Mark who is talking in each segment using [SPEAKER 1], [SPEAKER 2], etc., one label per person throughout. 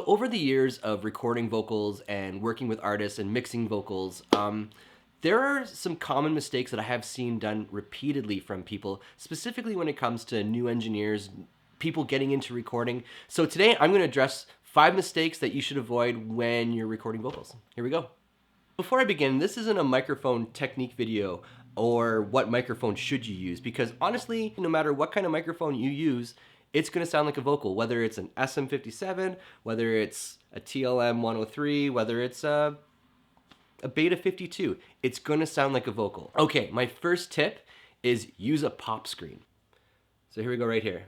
[SPEAKER 1] So over the years of recording vocals and working with artists and mixing vocals, there are some common mistakes that I have seen done repeatedly from people, specifically when it comes to new engineers, people getting into recording. So today I'm going to address 5 mistakes that you should avoid when you're recording vocals. Here we go. Before I begin, this isn't a microphone technique video or what microphone should you use, because honestly, no matter what kind of microphone you use, it's going to sound like a vocal, whether it's an SM57, whether it's a TLM 103, whether it's a Beta 52, it's going to sound like a vocal. Okay, my first tip is use a pop screen. So here we go right here.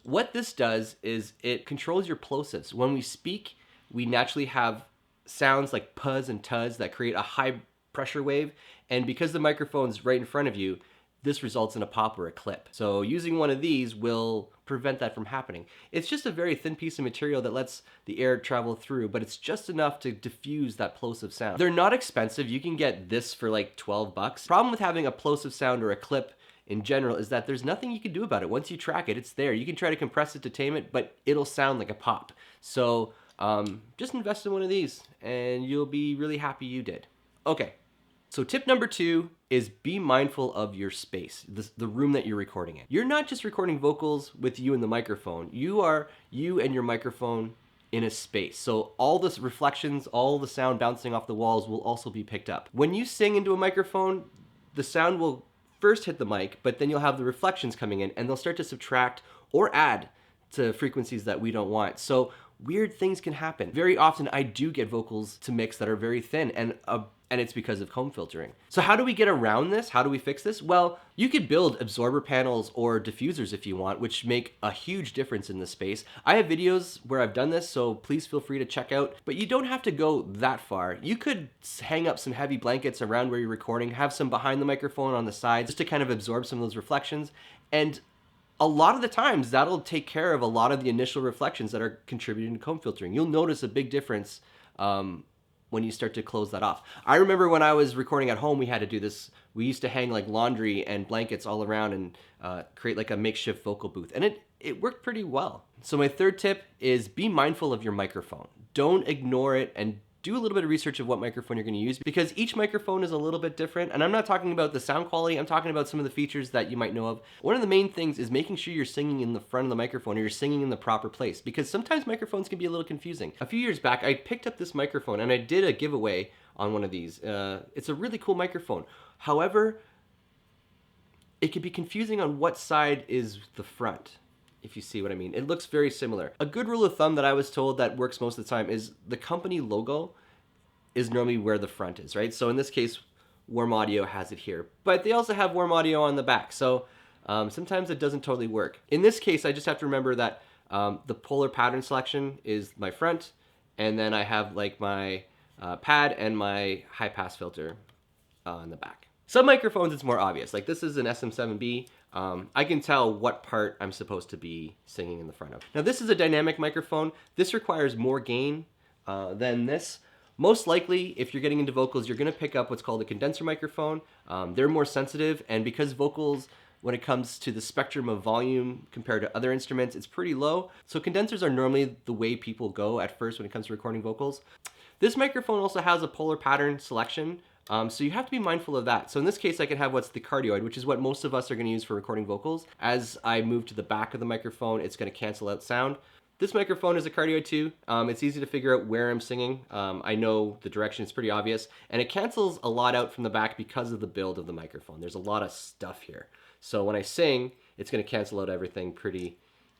[SPEAKER 1] What this does is it controls your plosives. When we speak, we naturally have sounds like puzz and tuzz that create a high pressure wave, and because the microphone's right in front of you, this results in a pop or a clip. So using one of these will prevent that from happening. It's just a very thin piece of material that lets the air travel through, but it's just enough to diffuse that plosive sound. They're not expensive. You can get this for like 12 bucks. Problem with having a plosive sound or a clip in general is that there's nothing you can do about it. Once you track it, it's there. You can try to compress it to tame it, but it'll sound like a pop. So just invest in one of these and you'll be really happy you did. Okay. So tip number 2 is be mindful of your space, the room that you're recording in. You're not just recording vocals with you and the microphone. You are you and your microphone in a space. So all the reflections, all the sound bouncing off the walls will also be picked up. When you sing into a microphone, the sound will first hit the mic, but then you'll have the reflections coming in and they'll start to subtract or add to frequencies that we don't want. So weird things can happen. Very often I do get vocals to mix that are very thin, and it's because of comb filtering. So how do we get around this? How do we fix this? Well, you could build absorber panels or diffusers if you want, which make a huge difference in the space. I have videos where I've done this, so please feel free to check out, but you don't have to go that far. You could hang up some heavy blankets around where you're recording, have some behind the microphone on the sides just to kind of absorb some of those reflections, and a lot of the times that'll take care of a lot of the initial reflections that are contributing to comb filtering. You'll notice a big difference when you start to close that off. I remember when I was recording at home, we had to do this. We used to hang like laundry and blankets all around and create like a makeshift vocal booth, and it worked pretty well. So my third tip is be mindful of your microphone. Don't ignore it, and do a little bit of research of what microphone you're going to use, because each microphone is a little bit different. And I'm not talking about the sound quality, I'm talking about some of the features that you might know of. One of the main things is making sure you're singing in the front of the microphone, or you're singing in the proper place, because sometimes microphones can be a little confusing. A few years back, I picked up this microphone and I did a giveaway on one of these. It's a really cool microphone. However, it can be confusing on what side is the front, if you see what I mean. It looks very similar. A good rule of thumb that I was told that works most of the time is the company logo is normally where the front is, right? So in this case, Warm Audio has it here, but they also have Warm Audio on the back. So sometimes it doesn't totally work. In this case, I just have to remember that the polar pattern selection is my front, and then I have like my pad and my high pass filter on the back. Some microphones, it's more obvious. Like this is an SM7B. I can tell what part I'm supposed to be singing in the front of. Now this is a dynamic microphone. This requires more gain than this. Most likely, if you're getting into vocals, you're gonna pick up what's called a condenser microphone. They're more sensitive, and because vocals, when it comes to the spectrum of volume compared to other instruments, it's pretty low. So condensers are normally the way people go at first when it comes to recording vocals. This microphone also has a polar pattern selection, so you have to be mindful of that. So in this case, I can have what's the cardioid, which is what most of us are gonna use for recording vocals. As I move to the back of the microphone, it's gonna cancel out sound. This microphone is a cardioid too. It's easy to figure out where I'm singing. I know the direction, it's pretty obvious. And it cancels a lot out from the back because of the build of the microphone. There's a lot of stuff here. So when I sing, it's gonna cancel out everything pretty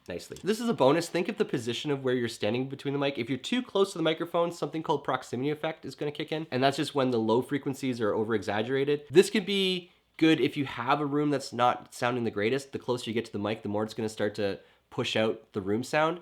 [SPEAKER 1] nicely. This is a bonus. Think of the position of where you're standing between the mic. If you're too close to the microphone, something called proximity effect is gonna kick in. And that's just when the low frequencies are over exaggerated. This could be good if you have a room that's not sounding the greatest. The closer you get to the mic, the more it's gonna start to push out the room sound.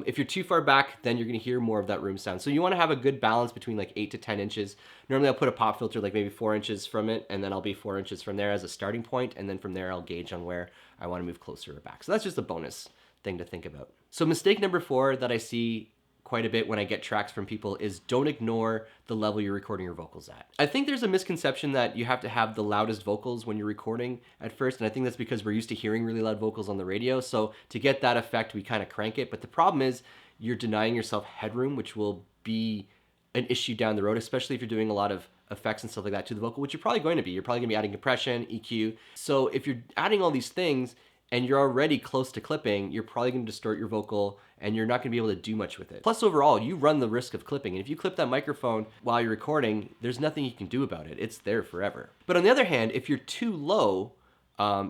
[SPEAKER 1] If you're too far back, then you're gonna hear more of that room sound. So you wanna have a good balance between like 8 to 10 inches. Normally I'll put a pop filter like maybe 4 inches from it, and then I'll be 4 inches from there as a starting point, and then from there I'll gauge on where I wanna move closer or back. So that's just a bonus thing to think about. So mistake number 4 that I see quite a bit when I get tracks from people is don't ignore the level you're recording your vocals at. I think there's a misconception that you have to have the loudest vocals when you're recording at first, and I think that's because we're used to hearing really loud vocals on the radio, so to get that effect, we kind of crank it. But the problem is you're denying yourself headroom, which will be an issue down the road, especially if you're doing a lot of effects and stuff like that to the vocal, which you're probably going to be. You're probably going to be adding compression, EQ. So if you're adding all these things and you're already close to clipping, you're probably going to distort your vocal and you're not going to be able to do much with it. Plus, overall, you run the risk of clipping. And if you clip that microphone while you're recording, there's nothing you can do about it. It's there forever. But on the other hand, if you're too low,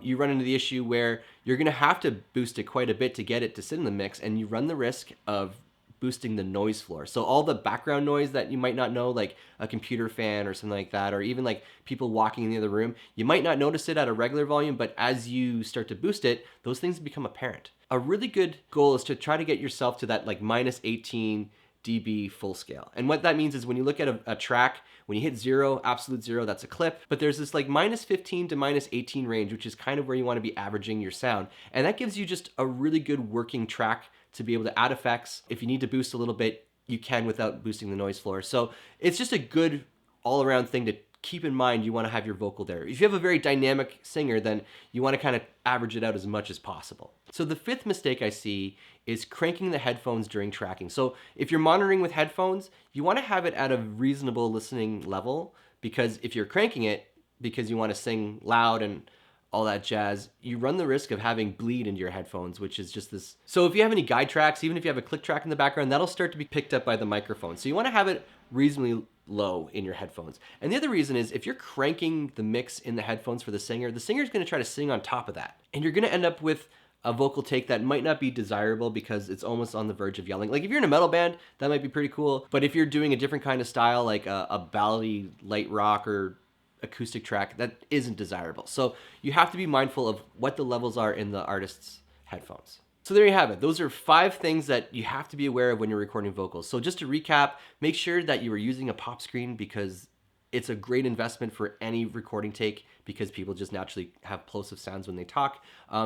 [SPEAKER 1] you run into the issue where you're going to have to boost it quite a bit to get it to sit in the mix, and you run the risk of boosting the noise floor. So all the background noise that you might not know, like a computer fan or something like that, or even like people walking in the other room, you might not notice it at a regular volume, but as you start to boost it, those things become apparent. A really good goal is to try to get yourself to that like minus 18 dB full scale. And what that means is when you look at a track, when you hit 0, absolute 0, that's a clip. But there's this like minus 15 to minus 18 range, which is kind of where you want to be averaging your sound. And that gives you just a really good working track to be able to add effects. If you need to boost a little bit, you can without boosting the noise floor. So it's just a good all-around thing to keep in mind. You want to have your vocal there. If you have a very dynamic singer, then you want to kind of average it out as much as possible. So the fifth mistake I see is cranking the headphones during tracking. So if you're monitoring with headphones, you want to have it at a reasonable listening level, because if you're cranking it because you want to sing loud and all that jazz, you run the risk of having bleed into your headphones, which is just this. So if you have any guide tracks, even if you have a click track in the background, that'll start to be picked up by the microphone. So you want to have it reasonably low in your headphones. And the other reason is if you're cranking the mix in the headphones for the singer's going to try to sing on top of that. And you're going to end up with a vocal take that might not be desirable because it's almost on the verge of yelling. Like if you're in a metal band, that might be pretty cool. But if you're doing a different kind of style, like a ballady light rock or acoustic track, that isn't desirable. So you have to be mindful of what the levels are in the artist's headphones. So there you have it. Those are 5 things that you have to be aware of when you're recording vocals. So just to recap, make sure that you are using a pop screen because it's a great investment for any recording take because people just naturally have plosive sounds when they talk.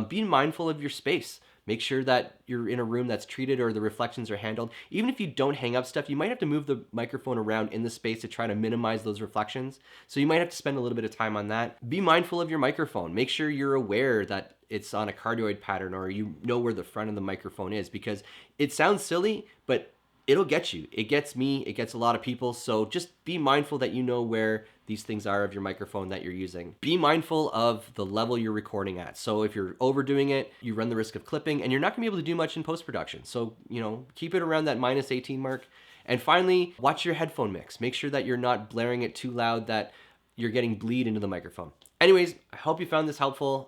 [SPEAKER 1] Be mindful of your space. Make sure that you're in a room that's treated or the reflections are handled. Even if you don't hang up stuff, you might have to move the microphone around in the space to try to minimize those reflections. So you might have to spend a little bit of time on that. Be mindful of your microphone. Make sure you're aware that it's on a cardioid pattern or you know where the front of the microphone is, because it sounds silly, but it'll get you. It gets me, it gets a lot of people. So just be mindful that you know where these things are of your microphone that you're using. Be mindful of the level you're recording at. So if you're overdoing it, you run the risk of clipping and you're not gonna be able to do much in post-production. So, keep it around that minus 18 mark. And finally, watch your headphone mix. Make sure that you're not blaring it too loud that you're getting bleed into the microphone. Anyways, I hope you found this helpful.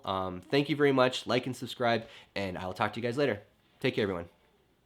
[SPEAKER 1] Thank you very much. Like and subscribe, and I'll talk to you guys later. Take care, everyone.